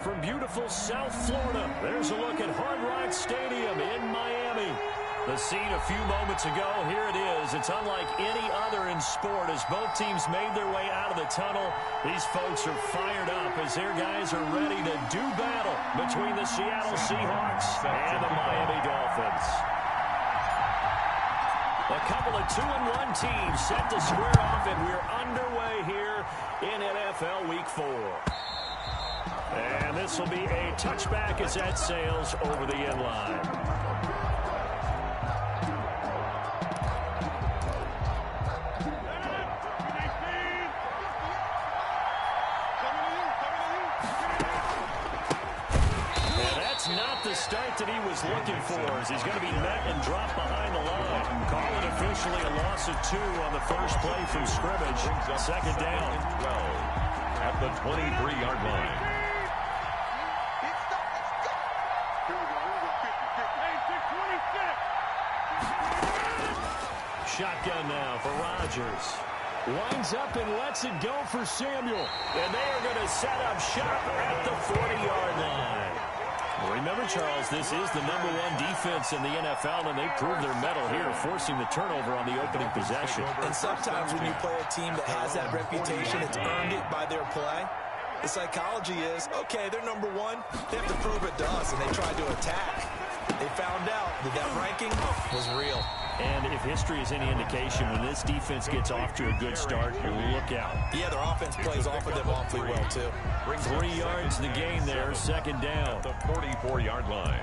from beautiful South Florida. There's a look at Hard Rock Stadium in Miami. The scene a few moments ago, here it is. It's unlike any other in sport as both teams made their way out of the tunnel. These folks are fired up as their guys are ready to do battle between the Seattle Seahawks and the Miami Dolphins. A couple of 2-1 teams set to square off, and we're underway here in NFL Week 4. And this will be a touchback as that sails over the end line. Not the start that he was looking for as he's going to be met and dropped behind the line. Call it officially a loss of 2 on the first play from scrimmage. Second down. 12 at the 23-yard line. Shotgun now for Rodgers. Winds up and lets it go for Samuel. And they are going to set up shop at the 40-yard line. Remember, Charles, this is the #1 defense in the NFL, and they proved their mettle here, forcing the turnover on the opening possession. And sometimes when you play a team that has that reputation, it's earned it by their play. The psychology is, okay, they're #1. They have to prove it to us, and they tried to attack. They found out that that ranking was real. And if history is any indication, when this defense gets off to a good start, look out. Yeah, their offense plays off of them awfully well, too. 3 yards to the gain there, second down. The 44-yard line.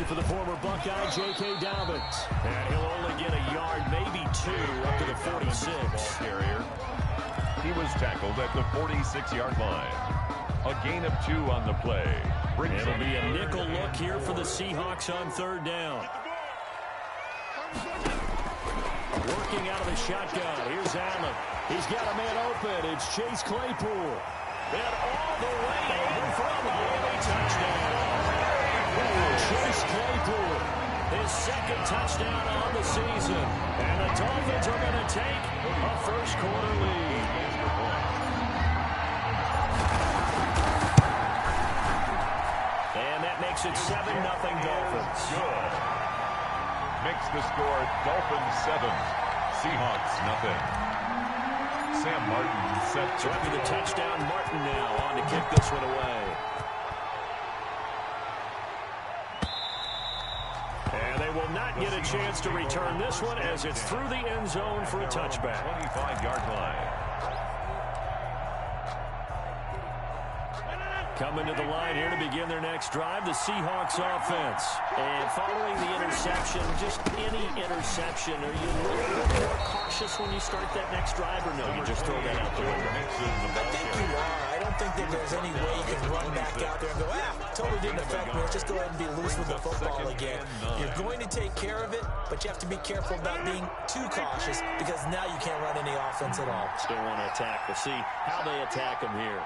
For the former Buckeye, J.K. Dobbins. And he'll only get a yard, maybe 2, up to the 46. Carrier. He was tackled at the 46-yard line. A gain of 2 on the play. It'll be a nickel look here for the Seahawks on third down. Working out of the shotgun. Here's Allen. He's got a man open. It's Chase Claypool. And all the way in for a Miami touchdown. Chase Claypool, his second touchdown on the season. And the Dolphins are going to take a first-quarter lead. And that makes it 7-0 Dolphins. Good. Makes the score Dolphins 7, Seahawks 0. Sam Martin set to after the touchdown. Martin now on to kick this one away. And they will not get a chance to return this one as it's through the end zone for a touchback. 25-yard line. Coming to the line here to begin their next drive, the Seahawks offense. And following the interception, just any interception, are you a little bit more cautious when you start that next drive, or no, you just throw that out the window? I think you are. I don't think that there's any way you can run back out there and go, totally didn't affect me. Let's just go ahead and be loose with the football again. You're going to take care of it, but you have to be careful about being too cautious because now you can't run any offense at all. Still want to attack. We'll see how they attack them here.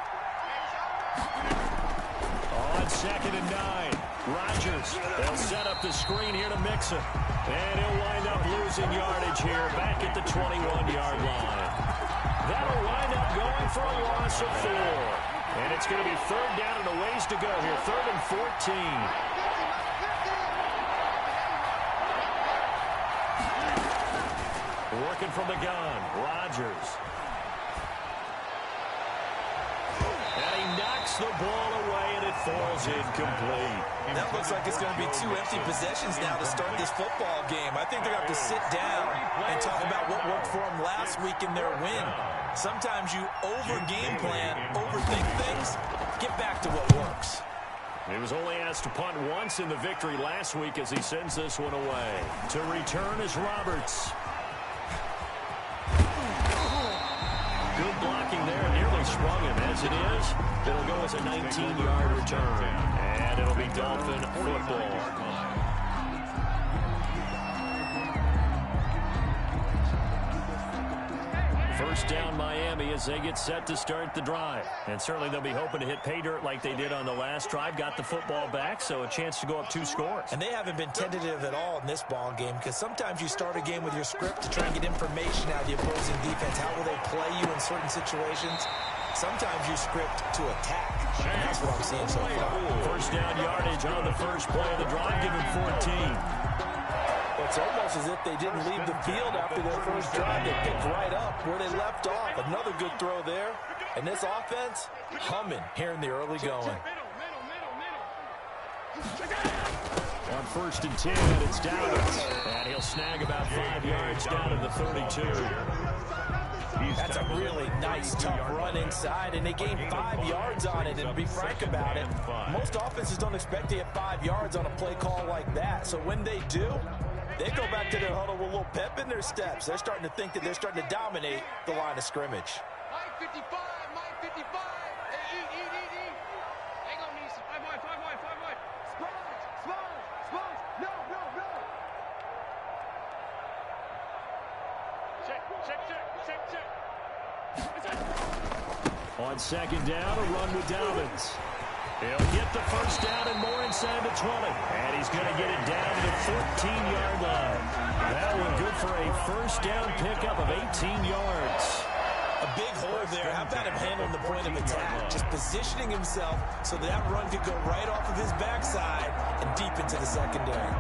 On 2nd and 9, Rodgers. They'll set up the screen here to mix it. And he'll wind up losing yardage here back at the 21-yard line. That'll wind up going for a loss of 4. And it's going to be third down and a ways to go here. 3rd and 14. Working from the gun, Rodgers. And he knocks the ball away, and it falls incomplete. That looks like it's going to be 2 empty possessions now to start this football game. I think they're going to have to sit down and talk about what worked for them last week in their win. Sometimes you over-game plan, overthink things, get back to what works. He was only asked to punt once in the victory last week as he sends this one away. To return is Roberts. Good blocking there, nearly sprung him as as it is. It'll go as a 19-yard return. And it'll be Dolphin football. First down Miami as they get set to start the drive. And certainly they'll be hoping to hit pay dirt like they did on the last drive. Got the football back, so a chance to go up 2 scores. And they haven't been tentative at all in this ball game, because sometimes you start a game with your script to try and get information out of the opposing defense. How will they play you in certain situations? Sometimes you script to attack. And that's what I'm seeing so far. First down yardage on the first play of the drive. Give him 14. It's almost as if they didn't leave the field after their first drive. They picked right up where they left off. Another good throw there. And this offense, humming here in the early going. On first and 10, it's Dolphins. And he'll snag about 5 yards down to the 32. That's a really nice, tough run inside, and they gained 5 yards on it. And to be frank about it, most offenses don't expect to get 5 yards on a play call like that. So when they do, they go back to their huddle with a little pep in their steps. They're starting to think that they're starting to dominate the line of scrimmage. Mike 55, Mike 55. Hey, eat. Hang on, Nice. 5 wide. Sponge. No. Check. On second down, a run with Dolphins. He'll get the first down and more inside the 20. And he's going to get it down to the 14-yard line. That one good for a first down pickup of 18 yards. A big hole there. How about him handling the point of attack? Just positioning himself so that run could go right off of his backside and deep into the secondary.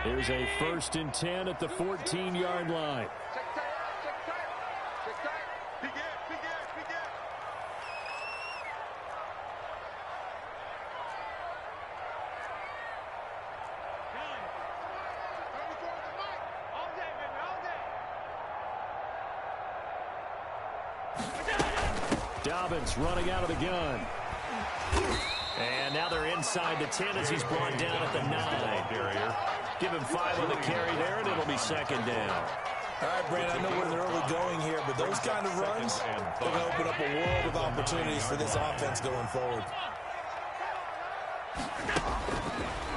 Here's a first and 10 at the 14-yard line. Check tight. Big gap. All day, baby, all day. Dobbins running out of the gun. And now they're inside the 10 as he's brought down at the 9. Give him 5 on the carry there, and it'll be second down. All right, Brandon, I know we're in the early going here, but those kind of runs, they're going to open up a world of opportunities for this offense going forward.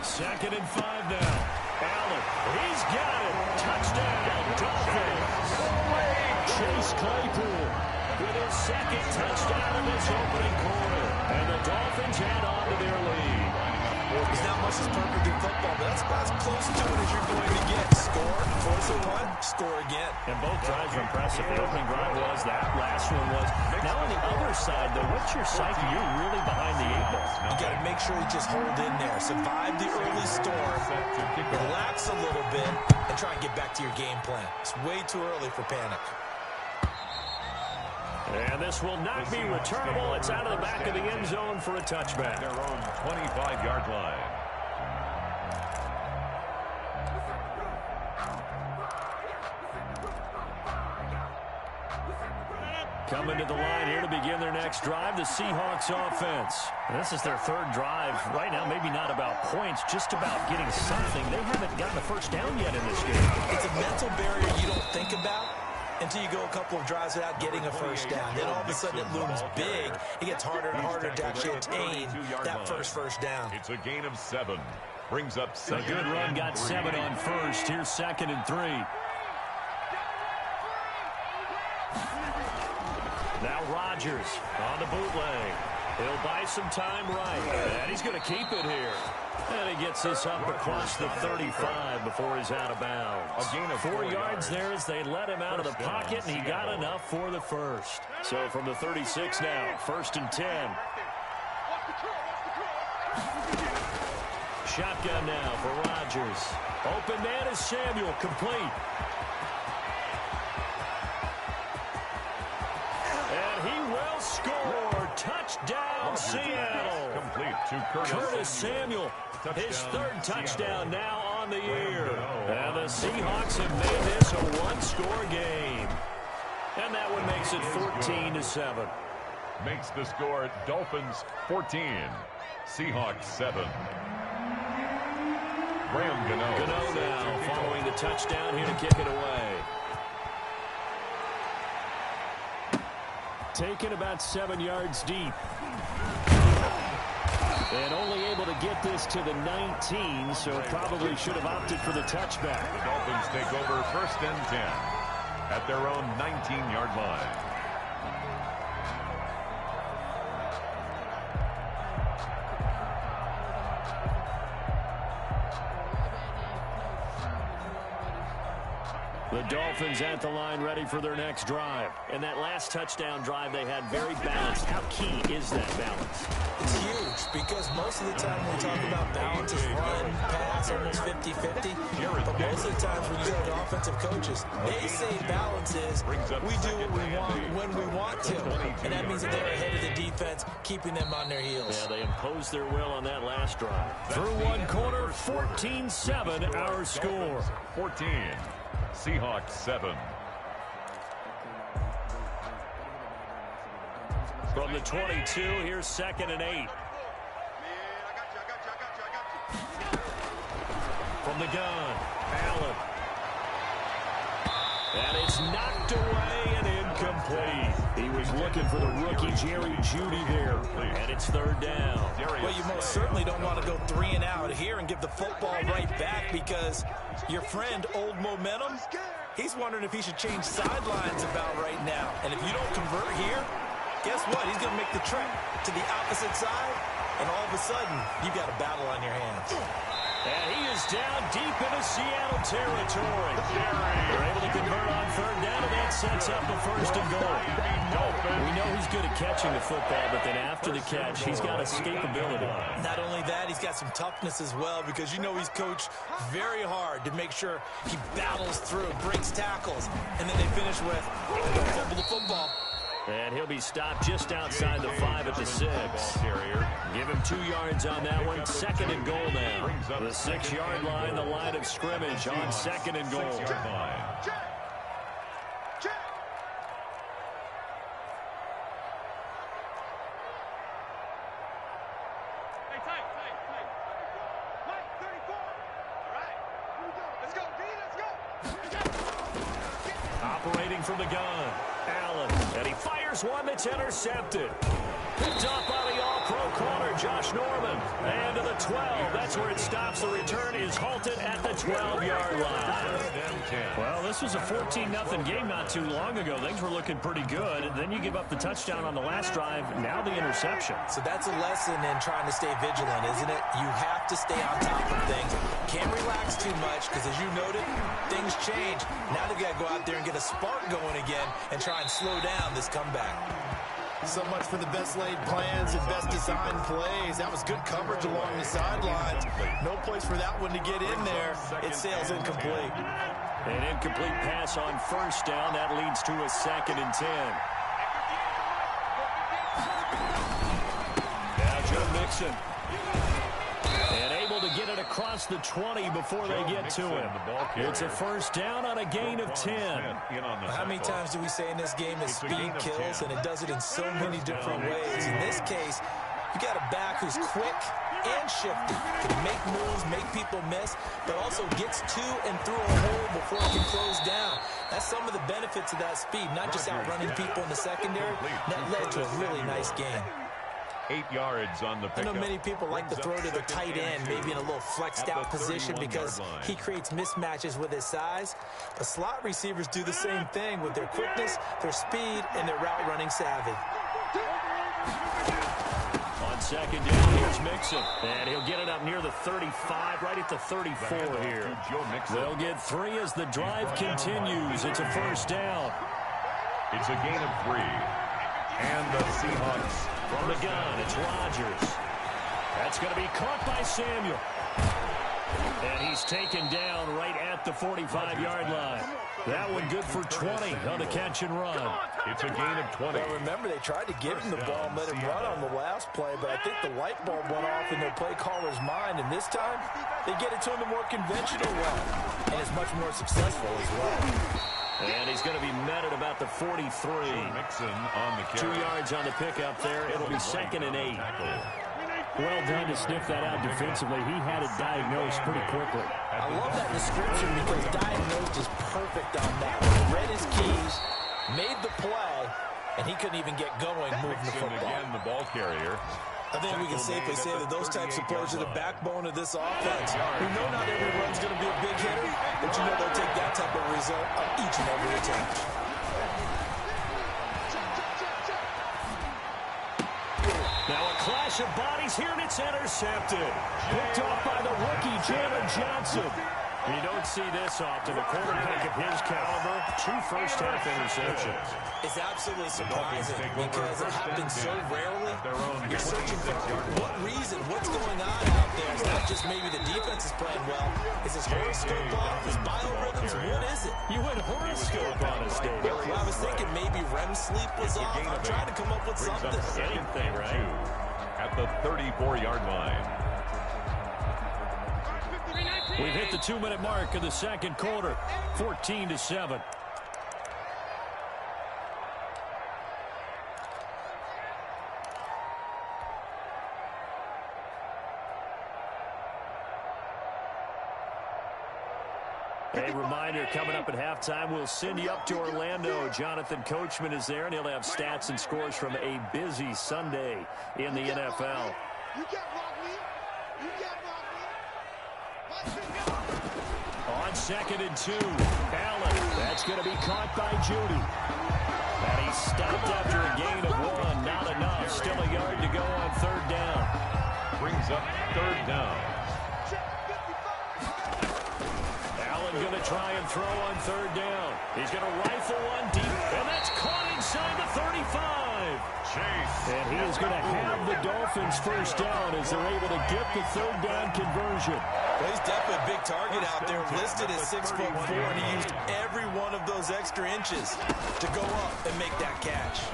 Second and 5 now. Allen, he's got it. Touchdown, Dolphins. Chase Claypool with his second touchdown in this opening quarter. And the Dolphins head on to their lead. There's not much that's perfect in football, but that's about as close to it as you're going to get. Score, force a punt, score again. And both drives are impressive. The opening drive was that. Last one was. Now on the other side, though, what's your psyche? You're really behind the 8 ball. You got to make sure you just hold in there. Survive the early storm. Relax a little bit and try and get back to your game plan. It's way too early for panic. And this will not be returnable. It's out of the back of the end zone for a touchback. Their own 25-yard line. Coming to the line here to begin their next drive, the Seahawks offense. And this is their 3rd drive. Right now, maybe not about points, just about getting something. They haven't gotten a first down yet in this game. It's a mental barrier you don't think about until you go a couple of drives without getting a first down. Then all of a sudden it looms big. It gets harder and harder to actually attain that first down. It's a gain of 7. Brings up 7. A good run, got 7 on first. Here's 2nd and 3. Now Rodgers on the bootleg. He'll buy some time right. And he's going to keep it here. And he gets this up across the 35 before he's out of bounds. A gain of 4 yards there as they let him out of the pocket, and he got enough for the first. So from the 36 now, 1st and 10. Shotgun now for Rodgers. Open man is Samuel, complete. And he will score. Touchdown, Seattle. Complete to Curtis Samuel. His 3rd touchdown now on the year. And the Seahawks have made this a 1-score game. And that one makes it 14-7. Makes the score Dolphins 14, Seahawks 7. Gano now following the touchdown here to kick it away. Taken about 7 yards deep. And only able to get this to the 19, so probably should have opted for the touchback. The Dolphins take over 1st and 10 at their own 19-yard line. The Dolphins at the line ready for their next drive. And that last touchdown drive they had very balanced. How key is that balance? It's huge because most of the time when we talk about balance is run, pass, almost 50-50. But most of the times when you go to offensive coaches, they say balance is we do what we want when we want to. And that means that they're ahead of the defense, keeping them on their heels. Yeah, they imposed their will on that last drive. Through one quarter, 14-7 our score. 14. Seahawks 7. From the 22, here's 2nd and 8. From the gun, Allen. And it's knocked away and incomplete. He was looking for the rookie Jerry Jeudy there. And it's 3rd down. Well, you most certainly don't want to go 3 and out here and give the football right back because your friend, Old Momentum, he's wondering if he should change sidelines about right now. And if you don't convert here, guess what? He's going to make the trek to the opposite side, and all of a sudden, you've got a battle on your hands. And he is down deep into Seattle territory. They're able to convert on 3rd down, and that sets up the 1st and goal. We know he's good at catching the football, but then after the catch, he's got escapability. Not only that, he's got some toughness as well because you know he's coached very hard to make sure he battles through, breaks tackles, and then they finish with, don't fumble the football. And he'll be stopped just outside the 5 at the 6. Give him 2 yards on that one. 2nd and goal now. The 6-yard line, the line of scrimmage on 2nd and goal. Operating from the gun, Allen, and he fires one that's intercepted. Picked off by the all-pro corner, Josh Norman. And to the 12, that's where it stops. The return is halted at the 12-yard line. Well, this was a 14-0 game not too long ago. Things were looking pretty good. And then you give up the touchdown on the last drive, now the interception. So that's a lesson in trying to stay vigilant, isn't it? You have to stay on top of things. Can't relax too much because, as you noted, things change. Now they've got to go out there and get a spark going again and try and slow down this comeback. So much for the best laid plans and best designed plays. That was good coverage along the sidelines. No place for that one to get in there. It sails incomplete. An incomplete pass on 1st down. That leads to a 2nd and 10. Now Joe Mixon. And able to get it across the 20 before they get to him. It's a 1st down on a gain of 10. How many times do we say in this game that speed kills, and it does it in so many different ways? In this case, you got a back who's quick and shifty, can make moves, make people miss, but also gets to and through a hole before he can close down. That's some of the benefits of that speed, not just outrunning people in the secondary. That led to a really nice game. 8 yards on the pickup. I know many people like to throw to the tight end, maybe in a little flexed out position because he creates mismatches with his size. But slot receivers do the same thing with their quickness, their speed, and their route running savvy. On 2nd down, here's Mixon. And he'll get it up near the 35, right at the 34 here. They'll get 3 as the drive continues. It's a 1st down. It's a gain of 3. And the Seahawks. From the gun, it's Rodgers. That's going to be caught by Samuel. And he's taken down right at the 45-yard line. That one good for 20 on the catch and run. It's a gain of 20. Well, remember, they tried to give him the ball and let him run on the last play, but I think the light bulb went off in their play caller's mind, and this time they get it to him the more conventional way, and it's much more successful as well. And he's going to be met at about the 43. Mixon on the carry. 2 yards on the pickup there. It'll be 2nd and 8. Well done to sniff that out defensively. He had it diagnosed pretty quickly. I love that description because diagnosed is perfect on that. Read his keys, made the play, and he couldn't even get going moving the football. Again, the ball carrier. I think we can safely say that those types of players are the backbone of this offense. We know not every run's going to be a big hitter, but you know they'll take that type of result on each and every attempt. Now a clash of bodies here, and it's intercepted. Picked off by the rookie, Jalen Johnson. You don't see this often. A quarterback of his caliber, 2 first-half interceptions. It's absolutely surprising because it happens so rarely. You're searching for what reason, what's going on out there. It's not just maybe the defense is playing well. Is his horoscope off? His biorhythms? What is it? You went horoscope on us, Dave. Well, I was thinking maybe REM sleep was off. I'm trying to come up with something. Anything, right? At the 34-yard line. We've hit the 2-minute mark of the second quarter, 14-7. A reminder, coming up at halftime, we'll send you up to Orlando. Jonathan Coachman is there, and he'll have stats and scores from a busy Sunday in the NFL. You can't block me. You can't block me. On 2nd and 2, Allen. That's going to be caught by Judy. And he stopped after a gain of 1. Not enough. Still a yard to go on 3rd down. Brings up 3rd down. Allen going to try and throw on 3rd down. He's going to rifle one deep, and that's caught inside the 35. Chase. And he is going to have the Dolphins first down as they're able to get the 3rd down conversion. Well, he's definitely a big target out there, listed as 6'4", and he used every one of those extra inches to go up and make that catch.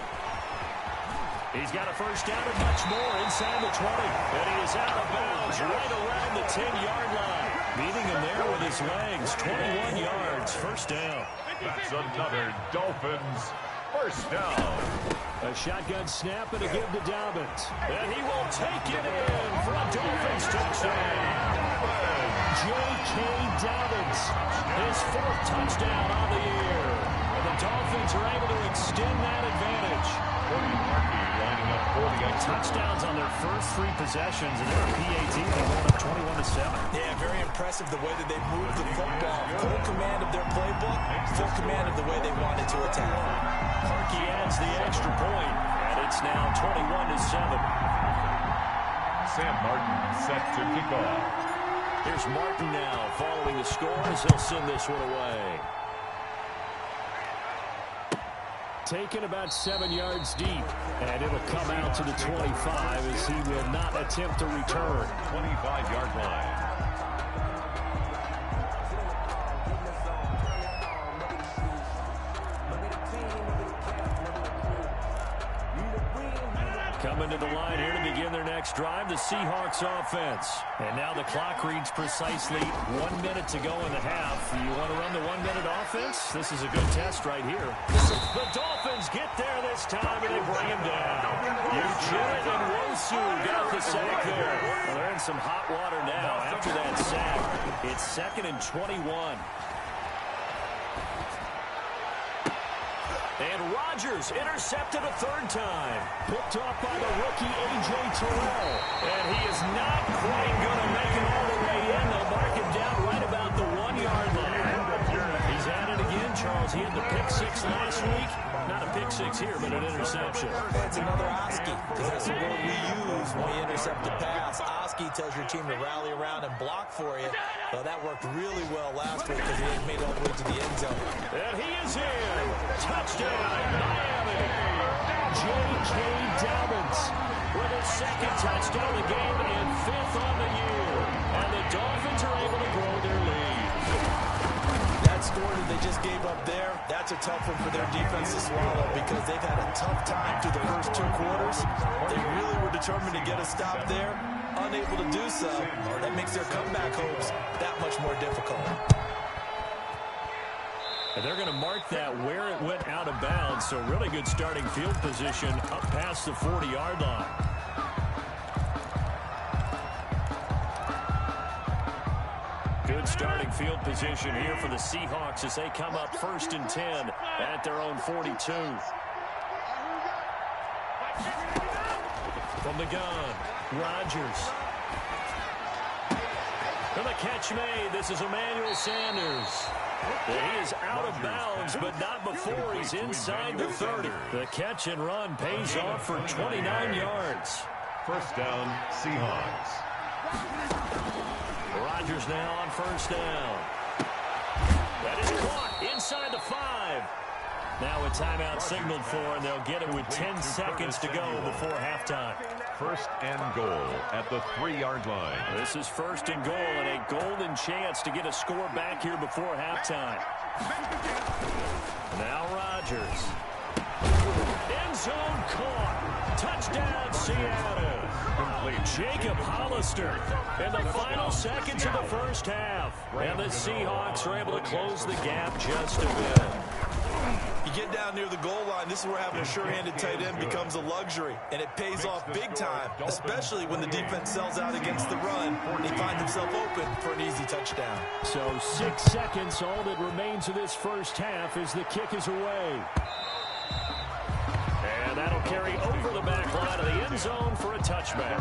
He's got a first down and much more inside the 20. And he is out of bounds right around the 10-yard line. Meeting him there with his legs. 21 yards, first down. That's another Dolphins first down. A shotgun snap and a give to Dobbins. And he will take it in for a Dolphins touchdown. J.K. Dobbins, his 4th touchdown on the year. And the Dolphins are able to extend that advantage. Lining up 48 touchdowns on their first 3 possessions, and they're a PAT. They won up 21-7. Yeah, very impressive the way that they moved the football. Full command of their playbook, full command of the way they wanted to attack. Harkey adds the extra point, and it's now 21-7. Sam Martin set to kick off. Here's Martin now following the score as he'll send this one away. Taken about 7 yards deep, and it'll come out to the 25 as he will not attempt to return. 25-yard line. Coming to the line here to begin their next drive, the Seahawks offense. And now the clock reads precisely 1 minute to go in the half. You want to run the 1 minute offense? This is a good test right here. The Dolphins get there this time, and they bring him down. Ujiri and Wosu got the sack there. Well, they're in some hot water now after that sack. It's 2nd and 21. And Rodgers intercepted a 3rd time. Picked off by the rookie, A.J. Terrell. And he is not quite going to make it all the way in. They'll mark him down right about the 1-yard line. He's at it again, Charles. He had the pick 6 last week. Not a pick 6 here, but an interception. That's another Oski, because that's the word we use when we intercept a pass. Oski tells your team to rally around and block for you. Well, that worked really well last week because he made it all the way to the end zone. And he is in. Touchdown, Miami. J.K. Dobbins with his 2nd touchdown of the game and 5th on the year. And the Dolphins are able to grow their lead. That score that they just gave up there, that's a tough one for their defense to swallow because they've had a tough time through the first 2 quarters. They really were determined to get a stop there. Unable to do so, that makes their comeback hopes that much more difficult. And they're going to mark that where it went out of bounds, so really good starting field position up past the 40-yard line. Good starting field position here for the Seahawks as they come up 1st and 10 at their own 42. From the gun, Rodgers. And the catch made. This is Emmanuel Sanders. He is out of bounds, but not before he's inside the 30. The catch and run pays off for 29 yards. First down, Seahawks. Rodgers now on 1st down. That is caught inside the 5. Now a timeout signaled for, and they'll get it with 10 seconds to go before halftime. 1st and goal at the 3-yard line. This is 1st and goal and a golden chance to get a score back here before halftime. Now Rodgers. End zone caught. Touchdown, Seattle. Jacob Hollister in the final seconds of the 1st half. And the Seahawks are able to close the gap just a bit. You get down near the goal line, this is where having a sure-handed tight end becomes a luxury, and it pays off big time, especially when the defense sells out against the run. They find themselves open for an easy touchdown. So 6 seconds, all that remains of this 1st half as the kick is away. And that'll carry over the back line of the end zone for a touchback.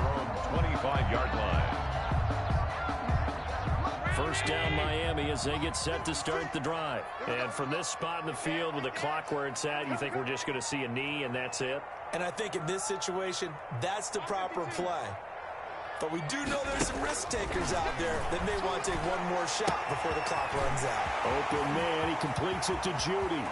25-yard line. 1st down Miami as they get set to start the drive. And from this spot in the field with the clock where it's at, you think we're just going to see a knee and that's it? And I think in this situation, that's the proper play. But we do know there's some risk takers out there that may want to take one more shot before the clock runs out. Open man, he completes it to Judy.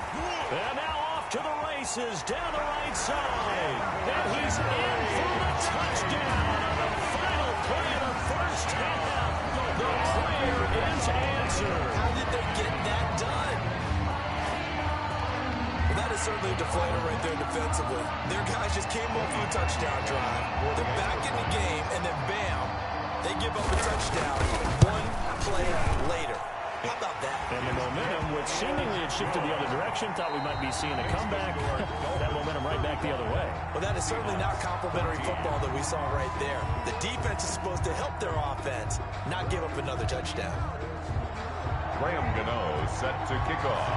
And now off to the races down the right side. And he's in for the touchdown on the final play of the 1st half. The prayer is answered. How did they get that done? Well, that is certainly a deflator right there defensively. Their guys just came off of a touchdown drive. They're back in the game, and then bam, they give up a touchdown 1 play later. How about that? And the momentum, which seemingly had shifted the other direction, thought we might be seeing a comeback. That momentum right back the other way. Well, that is certainly not complimentary football that we saw right there. The defense is supposed to help their offense, not give up another touchdown. Graham Gano set to kick off.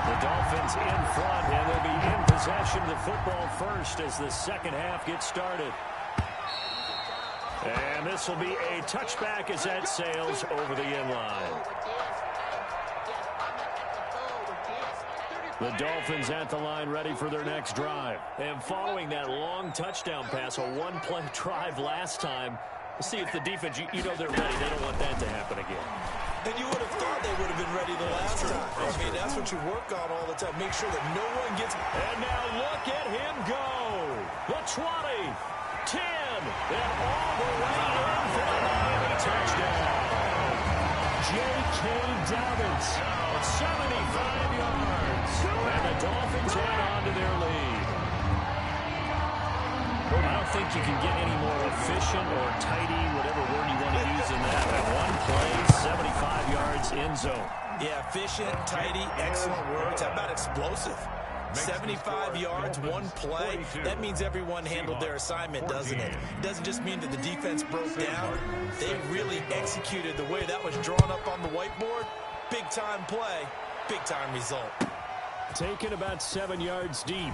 The Dolphins in front, and they'll be in possession of the football first as the 2nd half gets started. And this will be a touchback as that sails over the end line. The Dolphins at the line ready for their next drive. And following that long touchdown pass, a 1-play drive last time, see if the defense, you know they're ready. They don't want that to happen again. And you would have thought they would have been ready the last time. I mean, that's what you work on all the time. Make sure that no one gets... And now look at him go. The 20, 10, and all the way in for the Miami touchdown. J.K. Dobbins, 75 yards. And the Dolphins add on to their lead. I don't think you can get any more efficient or tidy, whatever word you want to use in that. That 1 play, 75 yards, end zone. Yeah, efficient, tidy, excellent words. How about explosive? 75 yards, 1 play. That means everyone handled their assignment, doesn't it? It doesn't just mean that the defense broke down. They really executed the way that was drawn up on the whiteboard. Big-time play, big-time result. Taken about 7 yards deep.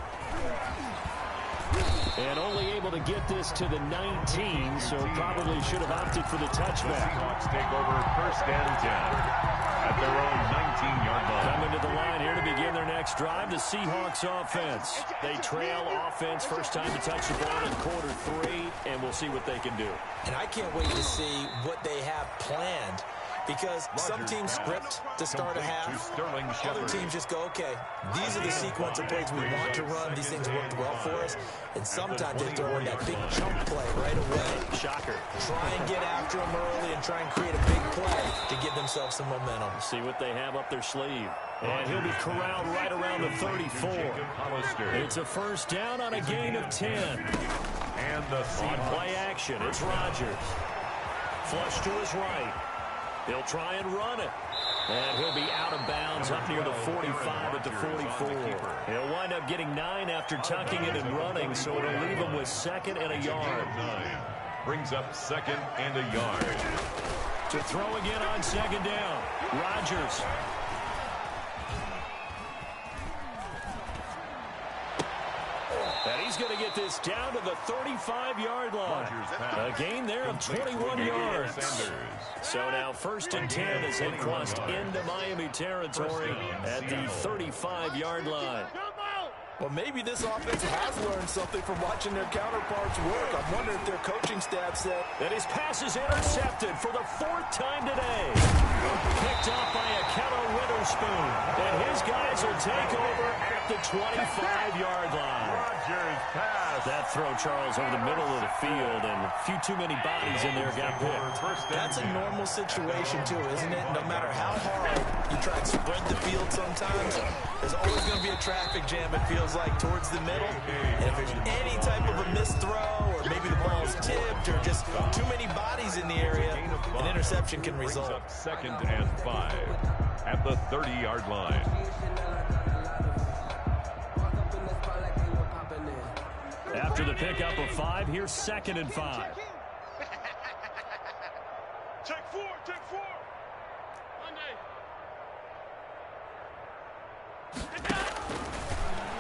And only able to get this to the 19, so probably should have opted for the touchback. Seahawks take over 1st and 10 at their own 19-yard line. Coming to the line here to begin their next drive, the Seahawks offense. They trail offense, first time to touch the ball in quarter 3, and we'll see what they can do. And I can't wait to see what they have planned. Because some teams script to start a half, other teams just go, okay, these are the sequence of plays we want to run. These things worked well for us. And sometimes they throw in that big chunk play right away. Shocker. Try and get after them early and try and create a big play to give themselves some momentum. See what they have up their sleeve. And he'll be corralled right around the 34. It's a 1st down on a gain of 10. And the on play action, it's Rodgers. Flush to his right. He'll try and run it. And he'll be out of bounds up near the 45 at the 44. He'll wind up getting 9 after tucking it and running, so it'll leave him with 2nd and a yard. Brings up 2nd and a yard. To throw again on second down. Rodgers. And he's going to get this down to the 35-yard line. A gain there of 21 yards. So now 1st and 10 as they crossed into Miami territory at the 35-yard line. Well, maybe this offense has learned something from watching their counterparts work. I'm wondering if their coaching staff said that his pass is intercepted for the 4th time today. Picked off by a Keller Witherspoon. And his guys will take over at the 25-yard line. That throw, Charles, over the middle of the field, and a few too many bodies in there got picked. That's a normal situation, too, isn't it? No matter how hard you try to spread the field sometimes, there's always going to be a traffic jam, it feels like, towards the middle. And if there's any type of a missed throw, or maybe the ball's tipped, or just too many bodies in the area, an interception can result. 2nd and 5 at the 30-yard line. After the pickup of 5, here's 2nd and 5. Check 4, check 4.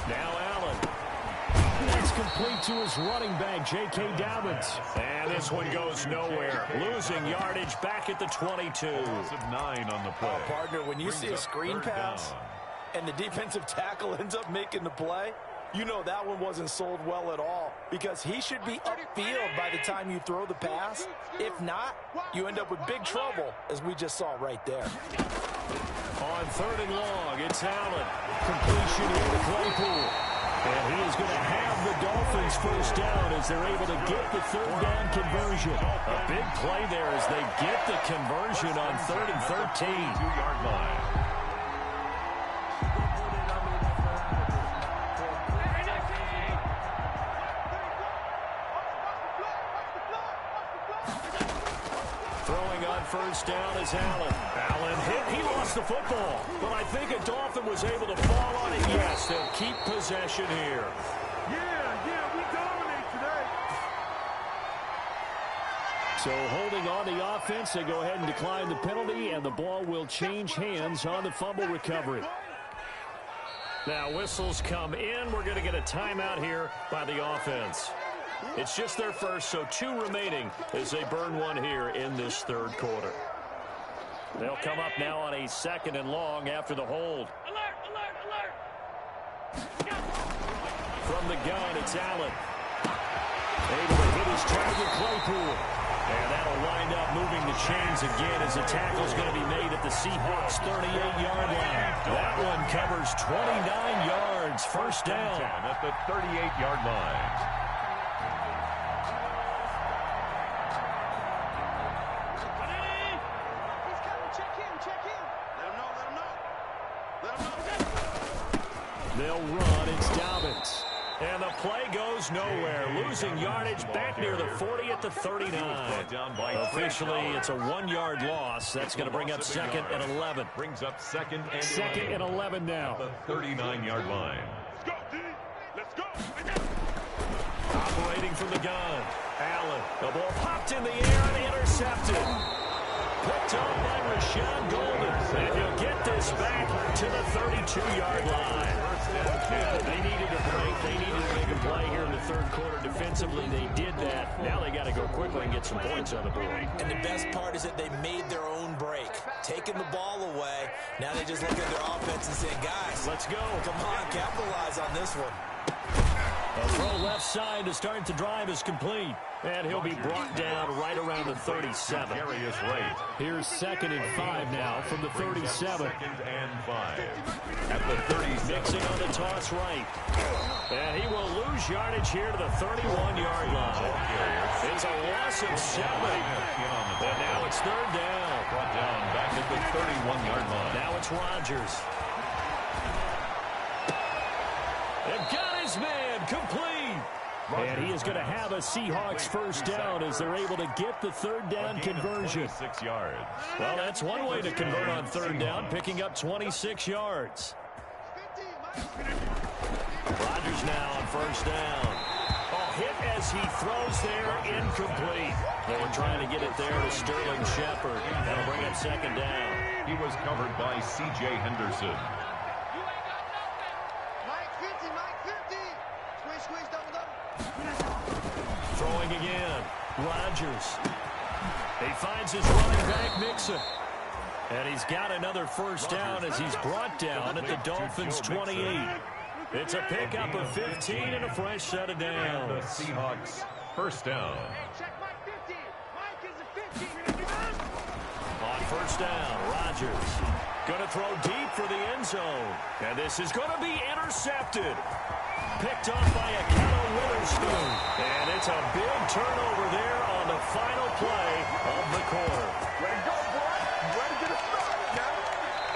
Now Allen. That's complete to his running back, J.K. Dobbins. And this one goes nowhere. Losing yardage back at the 22. Loss of 9 on the play. Partner, when you see a screen pass and the defensive tackle ends up making the play, you know that one wasn't sold well at all, because he should be upfield by the time you throw the pass. If not, you end up with big trouble, as we just saw right there. On 3rd and long, it's Allen. Completion here to Claypool. And he is going to have the Dolphins 1st down as they're able to get the 3rd down conversion. A big play there as they get the conversion on 3rd and 13. 2-yard line. Throwing on 1st down is Allen. Allen hit. He lost the football. But I think a Dolphin was able to fall on it. Yes, they'll keep possession here. Yeah, we dominate today. So holding on the offense, they go ahead and decline the penalty, and the ball will change hands on the fumble recovery. Now whistles come in. We're going to get a timeout here by the offense. It's just their first, so 2 remaining as they burn one here in this 3rd quarter. They'll come up now on a 2nd and long after the hold. Alert, alert, alert. From the gun, it's Allen. Able to hit his target, Claypool. And that'll wind up moving the chains again as the tackle's going to be made at the Seahawks 38-yard line. That one covers 29 yards. 1st down. At the 38-yard line. They'll run. It's Dobbins. And the play goes nowhere. Losing yardage back near the 40 at the 39. Officially, it's a 1-yard loss. That's going to bring up 2nd and 11. Brings up 2nd and 2nd and 11 now. The 39-yard line. Let's go, D. Let's go. Operating from the gun. Allen. The ball popped in the air and intercepted. Picked up by Rashawn Golden. And he'll get this back to the 32-yard line. They needed a break. They needed to make a play here in the 3rd quarter. Defensively, they did that. Now they got to go quickly and get some points on the board. And the best part is that they made their own break. Taking the ball away. Now they just look at their offense and say, guys, let's go. Come on, capitalize on this one. A throw left side to start the drive is complete. And he'll be brought down right around the 37. Here's 2nd and 5 now from the 37. 2nd and 5 at the 36. Mixing on the toss right. And he will lose yardage here to the 31-yard line. It's a loss of 7. And now it's 3rd down. Brought down back at the 31-yard line. Now it's Rodgers. And got his man complete. And he is going to have a Seahawks 1st down as they're able to get the 3rd down conversion. 26 yards. Well, that's one way to convert on 3rd down, picking up 26 yards. Rodgers now on 1st down. Oh, hit as he throws there, incomplete. They were trying to get it there to Sterling Shepard. That'll bring up second down. He was covered by C.J. Henderson. Throwing again. Rodgers. He finds his running back, Mixon. And he's got another first down as he's brought down at the Dolphins' 28. It's a pickup of 15 and a fresh set of downs. The Seahawks, first down. On first down, Rodgers going to throw deep for the end zone. And this is going to be intercepted. Picked up by a Nicco Witherspoon. And it's a big turnover there on the final play of the quarter. Ready to go, boy. Ready to get it started now.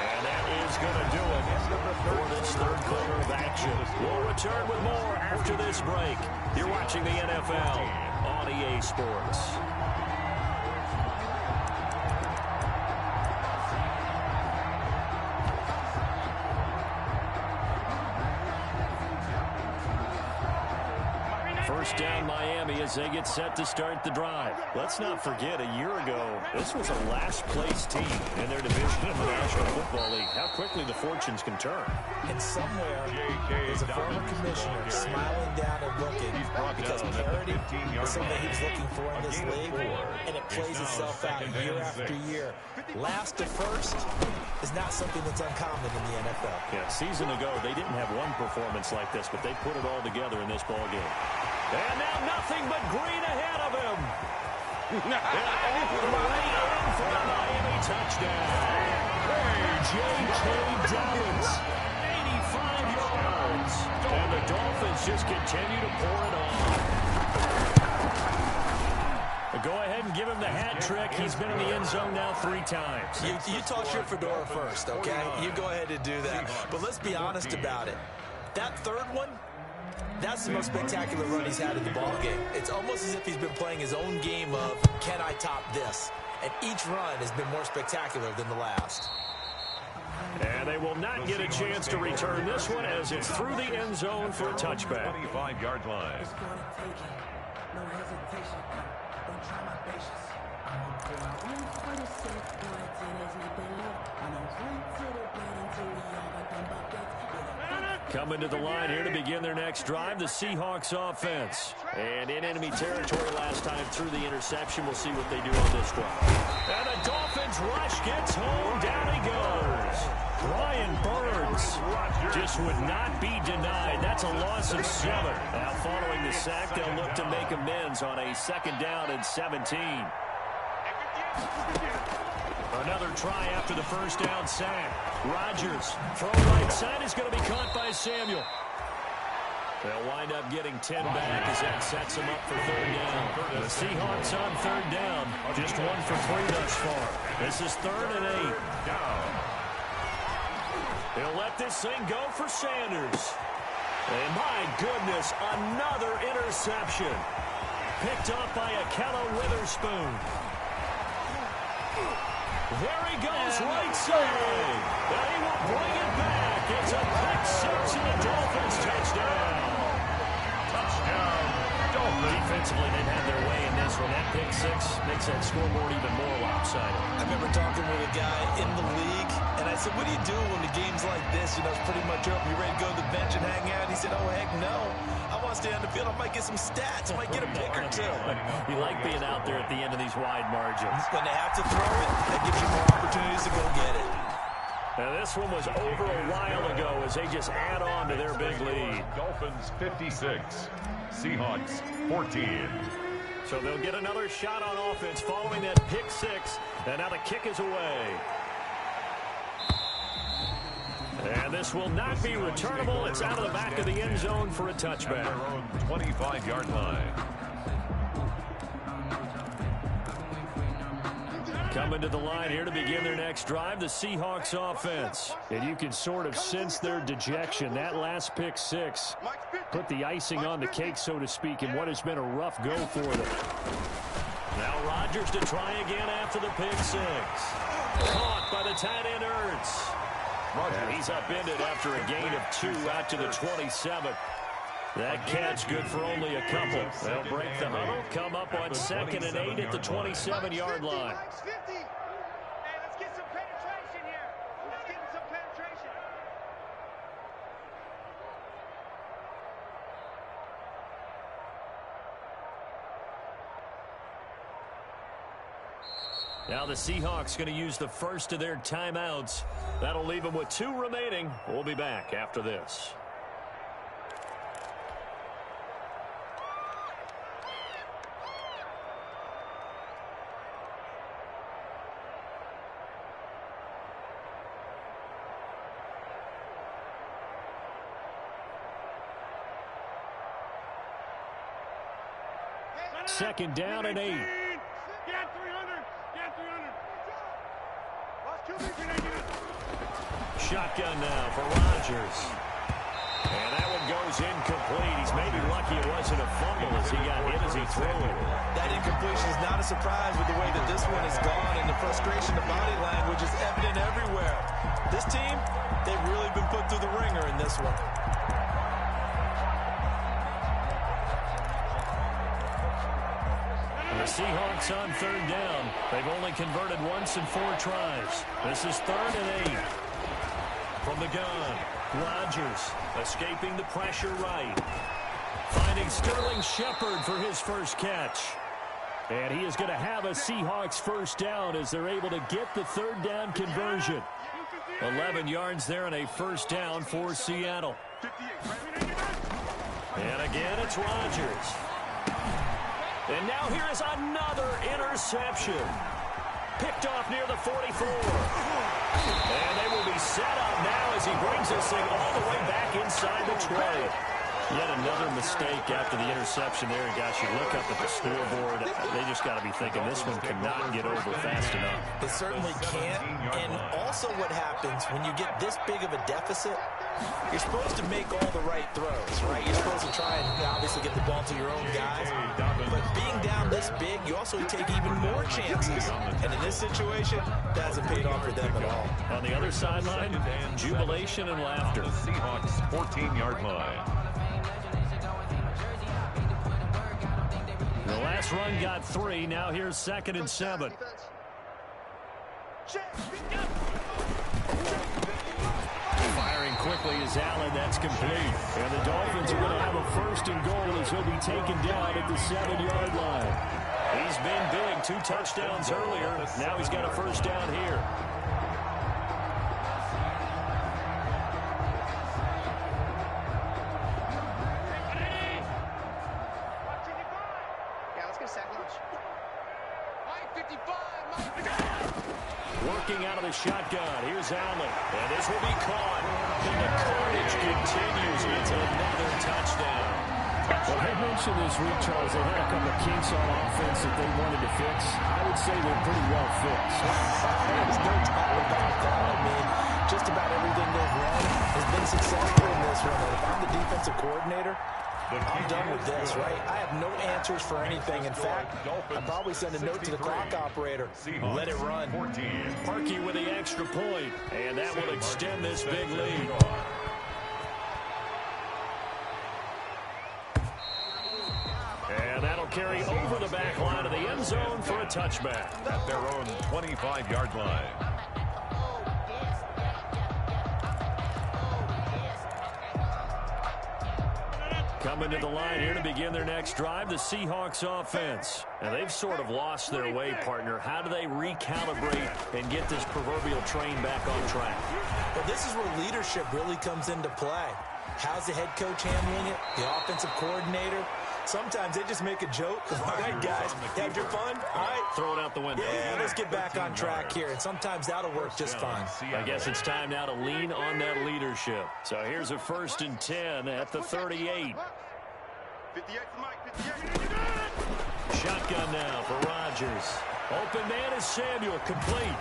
And that is going to do it for this third quarter of action. We'll return with more after this break. You're watching the NFL on EA Sports. First down Miami as they get set to start the drive. Let's not forget, a year ago, this was a last-place team in their division of the National Football League. How quickly the fortunes can turn. And somewhere, there's a former commissioner smiling down and looking because parity is something he's looking for in this league, and it plays itself out year after year. Last to first is not something that's uncommon in the NFL. Yeah, a season ago, they didn't have one performance like this, but they put it all together in this ballgame. And now nothing but green ahead of him. And all the way in for a Miami touchdown. J.K. Dobbins, 85 yards. And the Dolphins just continue to pour it on. Go ahead and give him the hat trick. He's been in the end zone now 3 times. You toss your fedora first, okay? You go ahead and do that. But let's be honest about it. That third one, that's the most spectacular run he's had in the ballgame. It's almost as if he's been playing his own game of, can I top this? And each run has been more spectacular than the last. And they will not get a chance to return this one as it's through the end zone for a touchback. 25-yard line. No hesitation. Don't try my patience. I went for the set, boy, till there's nothing left. I don't run to the bed until we all got them buckets. Coming to the line here to begin their next drive, the Seahawks offense. And in enemy territory last time through the interception. We'll see what they do on this drive. And the Dolphins rush gets home. Down he goes. Brian Burns just would not be denied. That's a loss of 7. Now following the sack, they'll look to make amends on a second down and 17. Another try after the first down sack. Rodgers, throw right side is going to be caught by Samuel. They'll wind up getting 10 back as that sets them up for third down. The Seahawks on third down, just 1 for 3 thus far. This is 3rd and 8. He'll let this thing go for Sanders. And my goodness, another interception. Picked up by a Nicco Witherspoon. There he goes, right side. And he will bring it back. It's a pick 6 and a Dolphins touchdown. Touchdown, Dolphins. Defensively, they've had their way in this one. That pick 6 makes that scoreboard even more lopsided. I remember talking with a guy in the league, and I said, what do you do when the game's like this? You know, it's pretty much over. You ready to go to the bench and hang out? He said, oh, heck no. I want to stay on the field. I might get some stats. I might get a pick or 2. You like being out there at the end of these wide margins. When they have to throw it, that gives you more opportunities to go get it. Now, this one was over a while ago as they just add on to their big lead. Dolphins 56, Seahawks 14. So they'll get another shot on offense following that pick 6. And now the kick is away. And this will not be returnable. It's out of the back of the end zone for a touchback. Their own 25-yard line. Coming to the line here to begin their next drive, the Seahawks offense. And you can sort of sense their dejection. That last pick 6 put the icing on the cake, so to speak, in what has been a rough go for them. Now Rodgers to try again after the pick 6. Caught by the tight end Ertz. And he's upended after a gain of 2 out to the 27. That catch good for only a couple. They'll break the huddle, come up on 2nd and 8 at the 27-yard line. Hey, let's get some penetration here. Let's get some penetration. Now the Seahawks going to use the first of their timeouts. That'll leave them with 2 remaining. We'll be back after this. Second down and 8. Get 300. Get 300. Shotgun now for Rodgers. And that one goes incomplete. He's maybe lucky it wasn't a fumble as he got hit as he threw it. That incompletion is not a surprise with the way that this one has gone, and the frustration, the body language is evident everywhere. This team, they've really been put through the ringer in this one. The Seahawks on 3rd down. They've only converted once in 4 tries. This is 3rd and 8. From the gun, Rodgers escaping the pressure right. Finding Sterling Shepard for his first catch. And he is going to have a Seahawks first down as they're able to get the 3rd down conversion. 11 yards there and a first down for Seattle. And again, it's Rodgers. And now here is another interception. Picked off near the 44. And they will be set up now as he brings this thing all the way back inside the 20. Yet another mistake after the interception there. Gosh, you look up at the scoreboard. They just got to be thinking this one cannot get over fast enough. It certainly can't. And also what happens when you get this big of a deficit, you're supposed to make all the right throws, right? You're supposed to try and obviously get the ball to your own guys. But being down this big, you also take even more chances. And in this situation, that hasn't paid off for them at all. On the other sideline, jubilation and laughter. The Seahawks 14-yard line. The last run got 3. Now here's 2nd and 7. Firing quickly is Allen. That's complete. And the Dolphins are going to have a 1st and goal as he'll be taken down at the 7-yard line. He's been big. 2 touchdowns earlier. Now he's got a first down here. Working out of the shotgun. Here's Allen. And this will be caught. And the carnage continues. It's another touchdown. Well, I mentioned this week, Charles, they had a couple of kinks on offense that they wanted to fix. I would say they're pretty well fixed. There's no doubt about that. I mean, just about everything they've run has been successful in this one. And if I'm the defensive coordinator, I'm done with this, right? I have no answers for anything. In fact, I'd probably send a note to the clock operator. Let it run. Parkey with the extra point, and that will extend this big lead. And that'll carry over the back line of the end zone for a touchback. At their own 25-yard line. Coming to the line here to begin their next drive, the Seahawks offense. And they've sort of lost their way, partner. How do they recalibrate and get this proverbial train back on track? Well, this is where leadership really comes into play. How's the head coach handling it? The offensive coordinator? Sometimes they just make a joke. All right, guys, had your fun? All right. Throw it out the window. Yeah, let's get back on track here. And sometimes that'll work just fine. I guess it's time now to lean on that leadership. So here's a 1st and 10 at the 38. 58 for Mike. 58. Shotgun now for Rodgers. Open man is Samuel, complete.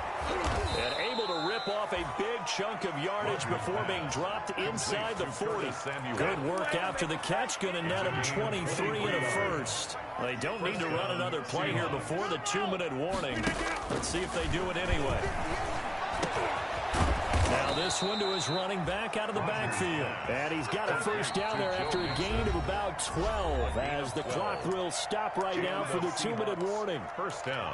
And able to rip off a big chunk of yardage before being dropped inside the 40. Good work after the catch. Going to net him 23 and a first. They don't need to run another play here before the 2-minute warning. Let's see if they do it anyway. Now this this one to his running back out of the backfield. And he's got a first down there after a gain of about 12 as the clock will stop right now for the 2-minute warning. First down.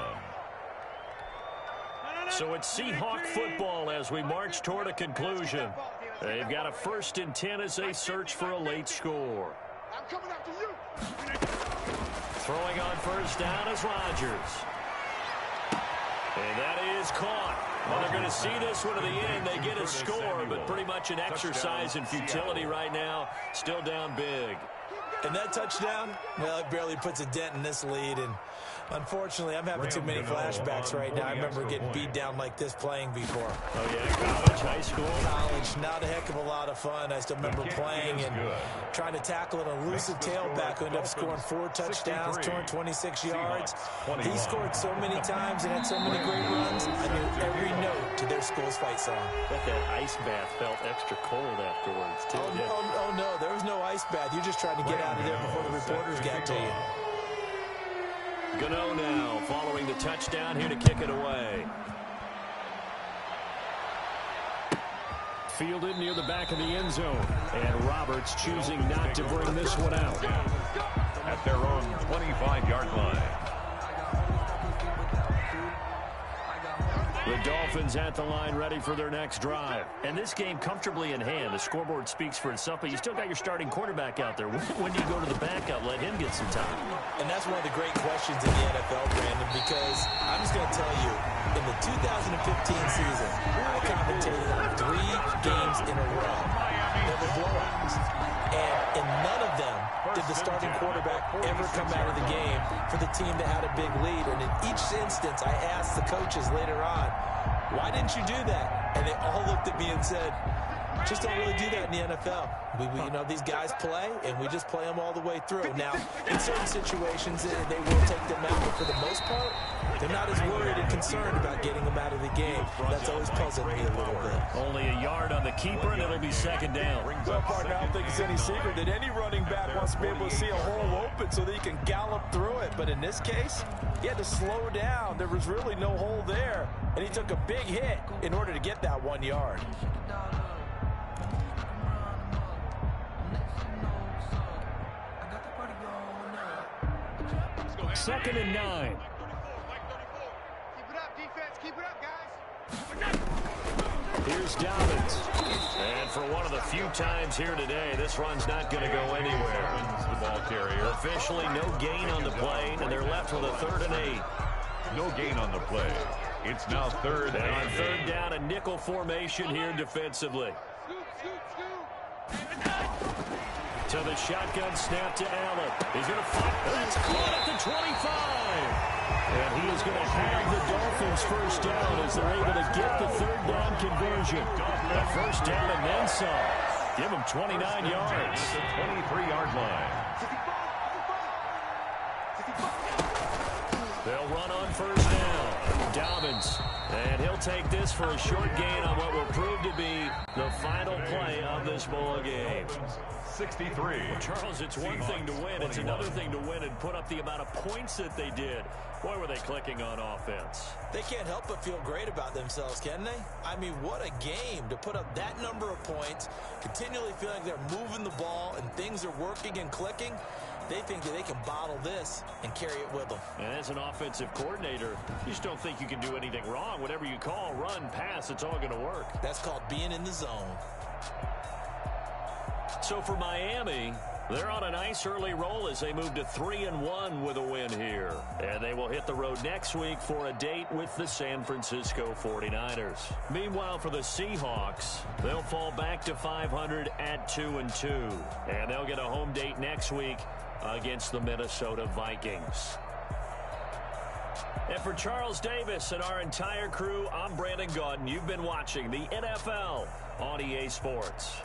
So it's Seahawk football as we march toward a conclusion. They've got a 1st and 10 as they search for a late score. I'm coming after you. Throwing on first down is Rodgers. And that is caught. Well, they're going to see this one to the end. They get a score, but pretty much an exercise in futility right now. Still down big. And that touchdown, well, it barely puts a dent in this lead. And unfortunately, I'm having too many flashbacks right now. I remember getting beat down like this playing before. Oh, yeah, college, high school? College, not a heck of a lot of fun. I still remember playing and trying to tackle an elusive tailback who ended up scoring 4 touchdowns, 226 yards. He scored so many times and had so many great runs. I knew every note to their school's fight song. Bet that ice bath felt extra cold afterwards, too. Oh, no, there was no ice bath. You just tried to get out of there before the reporters got to you. Gano now following the touchdown here to kick it away. Fielded near the back of the end zone. And Roberts choosing not to bring this one out. At their own 25-yard line. The Dolphins at the line ready for their next drive. And this game comfortably in hand. The scoreboard speaks for itself, but you still got your starting quarterback out there. When do you go to the backup? Let him get some time. And that's one of the great questions in the NFL, Brandon, because I'm just going to tell you, in the 2015 season, I commentated on 3 games in a row that were blowouts. And in none of them did the starting quarterback ever come out of the game for the team that had a big lead. And in each instance, I asked the coaches later on, why didn't you do that? And they all looked at me and said, just don't really do that in the NFL. You know, these guys play, and we just play them all the way through. Now, in certain situations, they will take them out, but for the most part, they're not as worried and concerned about getting them out of the game. That's always puzzled me a little bit. Only a yard on the keeper, and it'll be 2nd down. Well, partner, I don't think it's any secret that any running back wants to be able to see a hole open so that he can gallop through it. But in this case, he had to slow down. There was really no hole there, and he took a big hit in order to get that 1 yard. 2nd and 9. Keep it up, defense. Keep it up, guys. Here's Dobbins. And for one of the few times here today, this run's not going to go anywhere. The ball carrier. Officially no gain on the play, and they're left with a 3rd and 8. No gain on the play. It's now 3rd And on and 3rd down, a nickel formation here defensively. To the shotgun snap to Allen. He's going to fight. That's caught at the 25. And he is going to have the Dolphins first down as they're able to get the 3rd down conversion. A first down and then some. Give him 29 yards. the 23-yard line. They'll run on first down. Dobbins. And he'll take this for a short gain on what will prove to be the final play of this ball game. 63. Well, Charles, it's one thing to win. It's another thing to win and put up the amount of points that they did. Boy, were they clicking on offense. They can't help but feel great about themselves, can they? I mean, what a game to put up that number of points, continually feeling like they're moving the ball and things are working and clicking. They think that they can bottle this and carry it with them. And as an offensive coordinator, you just don't think you can do anything wrong. Whatever you call, run, pass, it's all going to work. That's called being in the zone. So for Miami, they're on a nice early roll as they move to 3-1 with a win here. And they will hit the road next week for a date with the San Francisco 49ers. Meanwhile, for the Seahawks, they'll fall back to 500 at 2-2. And they'll get a home date next week against the Minnesota Vikings. And for Charles Davis and our entire crew, I'm Brandon Gaudin. You've been watching the NFL on EA Sports.